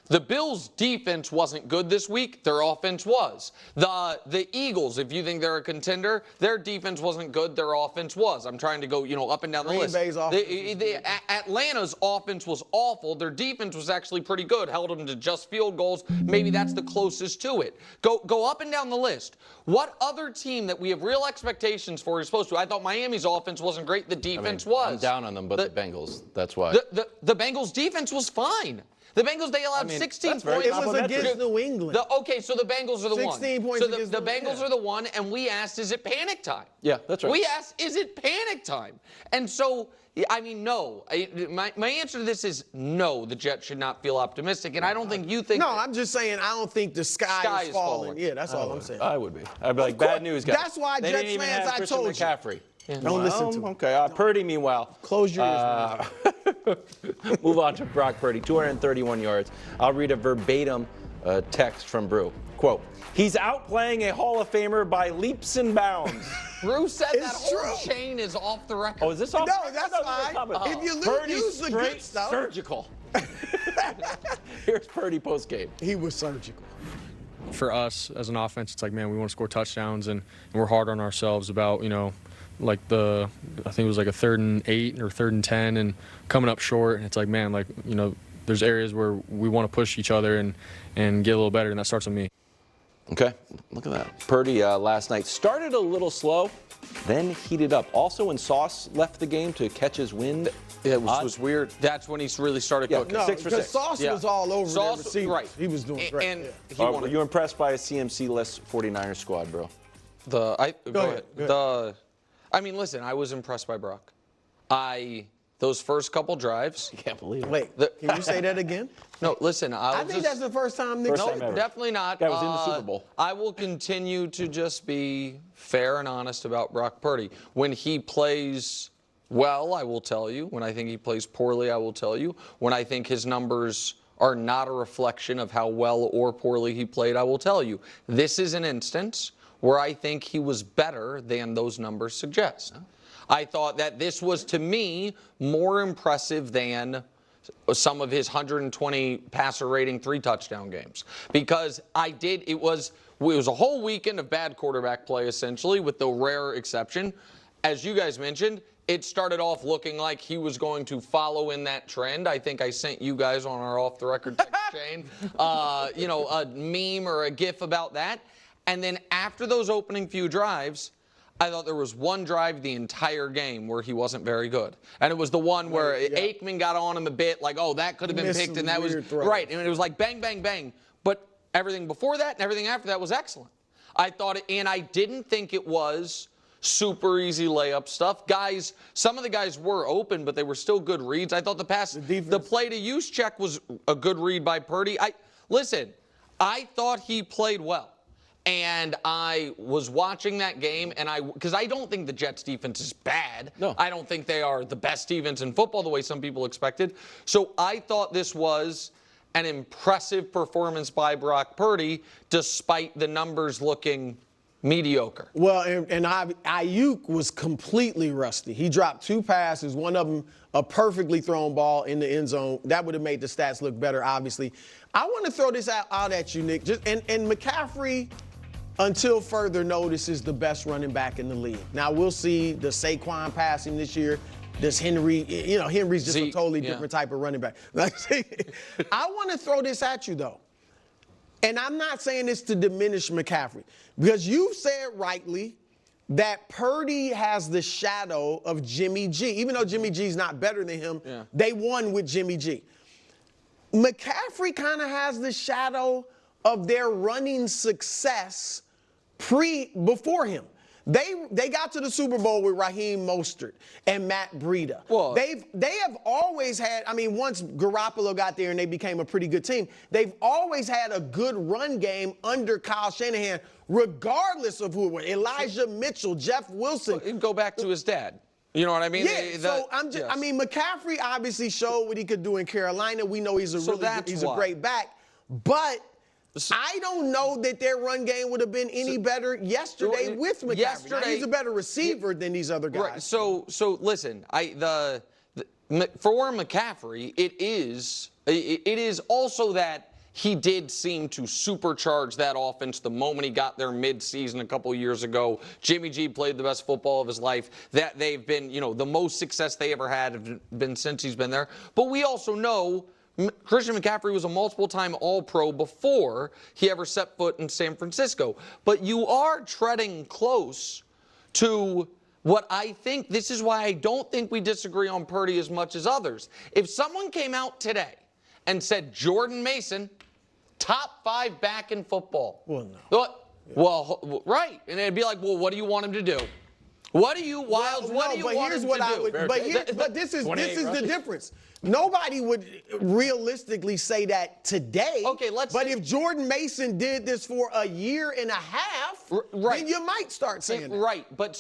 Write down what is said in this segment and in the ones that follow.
The Bills' defense wasn't good this week. Their offense was. The Eagles, if you think they're a contender, their defense wasn't good. Their offense was. I'm trying to go, up and down the list. Bay's offense Atlanta's offense was awful. Their defense was actually pretty good. Held them to just field goals. Maybe that's the closest to it. Go up and down the list. What other team that we have real expectations for is supposed to? I thought Miami's offense wasn't great. The defense was. I'm down on them, but the Bengals. That's why. The Bengals' defense was fine. The Bengals, they allowed 16 points. It was against New England. Okay, so the Bengals are the one. 16 points so the Bengals are the one, and we asked, is it panic time? Yeah, that's right. We asked, is it panic time? And so, no. My answer to this is no, the Jets should not feel optimistic, and I don't think you think. No, I'm just saying I don't think the sky is falling. Yeah, that's all I'm saying. I would be. I'd be like, bad news, guys. That's why they Jets didn't even fans, have I Christian told you. McCaffrey. Yeah. Don't listen to him. Okay, Purdy, meanwhile. Close your ears. Move on to Brock Purdy, 231 yards. I'll read a verbatim text from Brew. Quote, he's outplaying a Hall of Famer by leaps and bounds. Brew said It's that whole true. chain is off the record. Oh, is this off? No, that's fine. If you use the good stuff. Surgical. Here's Purdy postgame. He was surgical. For us as an offense, it's like, man, we want to score touchdowns, and we're hard on ourselves about, like I think it was like a 3rd and 8 or 3rd and 10 and coming up short. And it's like, man, there's areas where we want to push each other and get a little better, and that starts with me. Okay, look at that. Purdy last night started a little slow, then heated up. Also, when Sauce left the game to catch his wind. It was weird. That's when he really started cooking. No, 6 for because 6. Sauce was all over the Sauce, receivers. right. He was doing great. And Were you impressed by a CMC-less 49ers squad, bro? Go ahead. Go ahead. Listen, I was impressed by Brock. Those first couple drives. I can't believe it. Wait, can you say that again? No, listen. I think that's the first time Nick said that. Definitely not. Guy was in the Super Bowl. I will continue to just be fair and honest about Brock Purdy. When he plays well, I will tell you. When I think he plays poorly, I will tell you. When I think his numbers are not a reflection of how well or poorly he played, I will tell you. This is an instance where I think he was better than those numbers suggest. I thought that this was, to me, more impressive than some of his 120 passer rating 3-touchdown games. Because it was a whole weekend of bad quarterback play, essentially, with the rare exception. As you guys mentioned, it started off looking like he was going to follow in that trend. I think I sent you guys on our off-the-record text chain, a meme or a GIF about that. And then after those opening few drives, I thought there was one drive the entire game where he wasn't very good. And it was the one where Aikman got on him a bit, like, oh, that could have been picked, and that was right. And it was like bang, bang, bang. But everything before that and everything after that was excellent. I thought and I didn't think it was super easy layup stuff. Some of the guys were open, but they were still good reads. I thought the play to use check was a good read by Purdy. I thought he played well. And I was watching that game, because I don't think the Jets defense is bad. No. I don't think they are the best defense in football the way some people expected. So I thought this was an impressive performance by Brock Purdy, despite the numbers looking mediocre. Well, and Ayuk was completely rusty. He dropped 2 passes, one of them a perfectly thrown ball in the end zone. That would have made the stats look better, obviously. I want to throw this out at you, Nick. And McCaffrey, until further notice, is the best running back in the league. Now, we'll see the Saquon passing this year. Does Henry, Henry's just a totally different type of running back. I want to throw this at you, though. And I'm not saying this to diminish McCaffrey, because you said rightly that Purdy has the shadow of Jimmy G. Even though Jimmy G's not better than him, they won with Jimmy G. McCaffrey kind of has the shadow of their running success before him. They got to the Super Bowl with Raheem Mostert and Matt Breida. Well, they have always had, once Garoppolo got there and they became a pretty good team, they've always had a good run game under Kyle Shanahan, regardless of who it was. Elijah Mitchell, Jeff Wilson. Well, go back to his dad. You know what I mean? Yeah, McCaffrey obviously showed what he could do in Carolina. We know he's a great back. But I don't know that their run game would have been any better yesterday with McCaffrey. Now, he's a better receiver than these other guys. Right. So listen, for McCaffrey, it is also that he did seem to supercharge that offense the moment he got there mid-season a couple years ago. Jimmy G played the best football of his life. That they've been, the most success they ever had have been since he's been there. But we also know Christian McCaffrey was a multiple-time All-Pro before he ever set foot in San Francisco. But you are treading close to what I think. This is why I don't think we disagree on Purdy as much as others. If someone came out today and said Jordan Mason, top 5 back in football. Well, no. Well, right. And it'd be like, well, what do you want him to do? What do you, Wilds, what do you want him to do? But this is the difference. Nobody would realistically say that today. Okay, But if Jordan Mason did this for a year and a half, right, then you might start saying that. Right. But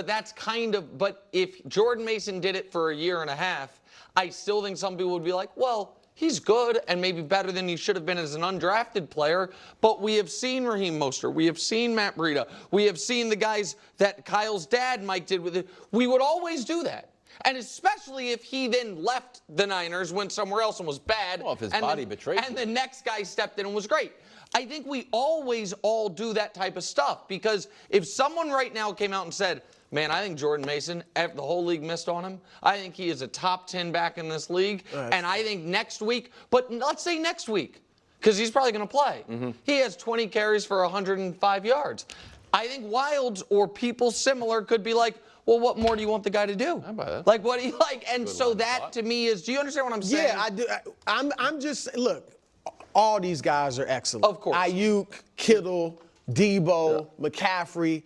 that's kind of, but if Jordan Mason did it for a year and a half, I still think some people would be like, well, he's good and maybe better than he should have been as an undrafted player. But we have seen Raheem Mostert. We have seen Matt Breida. We have seen the guys that Kyle's dad, Mike, did with it. We would always do that. And especially if he then left the Niners, went somewhere else and was bad. Well, if his body betrayed him. And the next guy stepped in and was great. I think we always all do that type of stuff, because if someone right now came out and said, man, I think Jordan Mason, the whole league missed on him. I think he is a top 10 back in this league. And I think next week, but let's say next week, because he's probably going to play. He has 20 carries for 105 yards. I think Wilds or people similar could be like, well, what more do you want the guy to do? I buy that. Like, what do you like? And so that to me is, do you understand what I'm saying? Yeah, I do. I'm just, look, all these guys are excellent. Of course. Ayuk, Kittle, Debo, McCaffrey.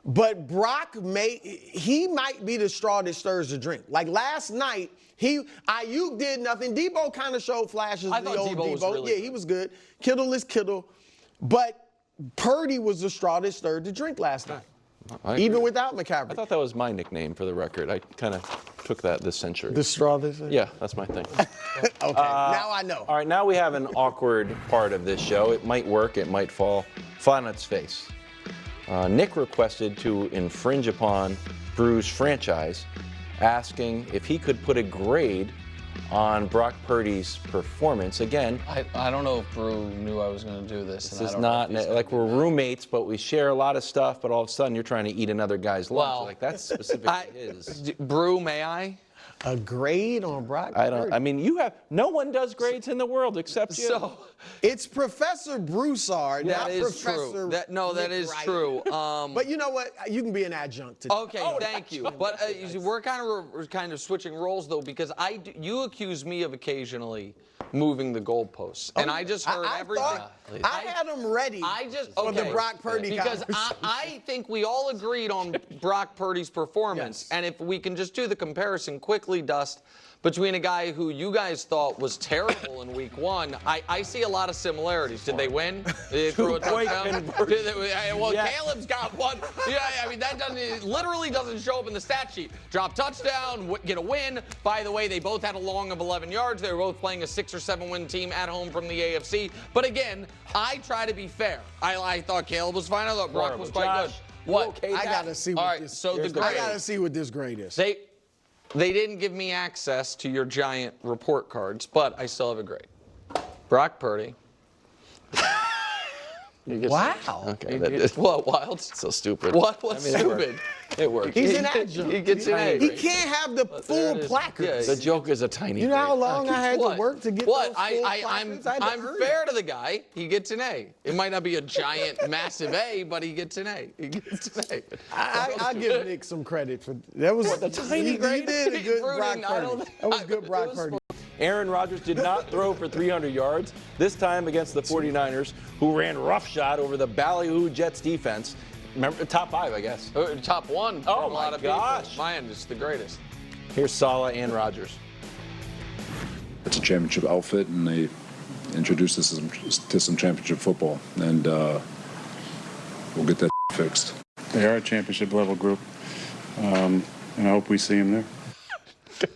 But Brock he might be the straw that stirs the drink. Like last night, Ayuk did nothing. Debo kind of showed flashes I of the thought old Debo was really yeah, good. he was good. Kittle is Kittle. But Purdy was the straw that stirred the drink last night. Even without McCaffrey. I thought that was my nickname for the record. I kind of took that this century. The straw this year? Yeah, that's my thing. Okay, now I know. All right, now we have an awkward part of this show. It might work, it might fall flat on its face. Nick requested to infringe upon Brew's franchise, asking if he could put a grade on Brock Purdy's performance. Again, I don't know if Brew knew I was going to do this. this is not like we're roommates, but we share a lot of stuff, but all of a sudden you're trying to eat another guy's lunch. Well, Like that's specifically his. Brew, may I? A grade on Brock I don't. Purdy? I mean, no one does grades in the world except you. So It's Professor Broussard, that not is Professor true. That Nick is Wright. true. But you know what? You can be an adjunct today. Okay, thank you. But we're kind of switching roles though, because you accuse me of occasionally moving the goalposts, and I just heard everything. I had them ready for the Brock Purdy because conversation. I think we all agreed on Brock Purdy's performance, and if we can just do the comparison quickly, Dust, between a guy who you guys thought was terrible in week 1, I see a lot of similarities. Did they win? Did they throw a touchdown? Well, Caleb's got one. Yeah, I mean, it literally doesn't show up in the stat sheet. Drop touchdown, get a win. By the way, they both had a long of 11 yards. They were both playing a 6 or 7 win team at home from the AFC. But again, I try to be fair. I thought Caleb was fine. I thought Brock was quite good. What? Okay, I gotta see what this. So the grade. I gotta see what this grade is. They didn't give me access to your giant report cards, but I still have a grade. Brock Purdy. Wow. Okay, that did. What, Wild? So stupid. What? What's stupid? It worked. He's an adjunct. He gets an A. He can't have the full it is. placards. The joke is a tiny. You know how long I had to What? work to get What? those full placards? I had to I'm earn fair it. to the guy. He gets an A. It might not be a giant, massive A, but he gets an A. He gets an A. I give Nick some credit for that. Was the tiny he grade? did a good Fruiting, Brock I don't Purdy. think- That was good it Brock was Purdy. Aaron Rodgers did not throw for 300 yards, this time against the 49ers, who ran roughshod over the ballyhoo Jets defense. Remember, top 5, I guess. Top 1 for Oh, a lot my of gosh. people. Mine is the greatest. Here's Saleh and Rodgers. It's a championship outfit, and they introduced us to some championship football, and we'll get that fixed. They are a championship level group, and I hope we see them there.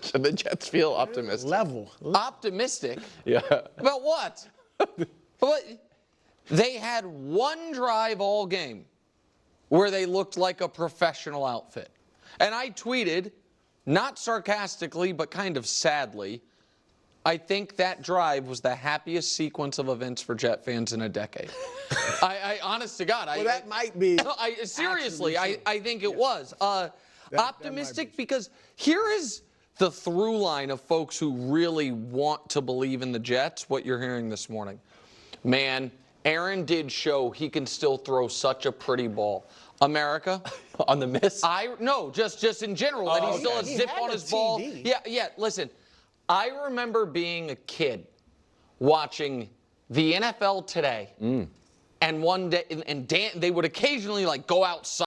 Should the Jets feel optimistic? Level. Optimistic? Yeah. About what? What? They had one drive all game where they looked like a professional outfit. And I tweeted, not sarcastically, but kind of sadly, I think that drive was the happiest sequence of events for Jet fans in a decade. I honest to God. Well, that might be. Seriously, actually I think it was. Optimistic because here is the through line of folks who really want to believe in the Jets, what you're hearing this morning. Man, Aaron did show he can still throw such a pretty ball. America. On the miss? No, just in general, that he still has He zip had on a his ball. TD. Yeah, listen, I remember being a kid watching the NFL Today, and one day, and they would occasionally like go outside.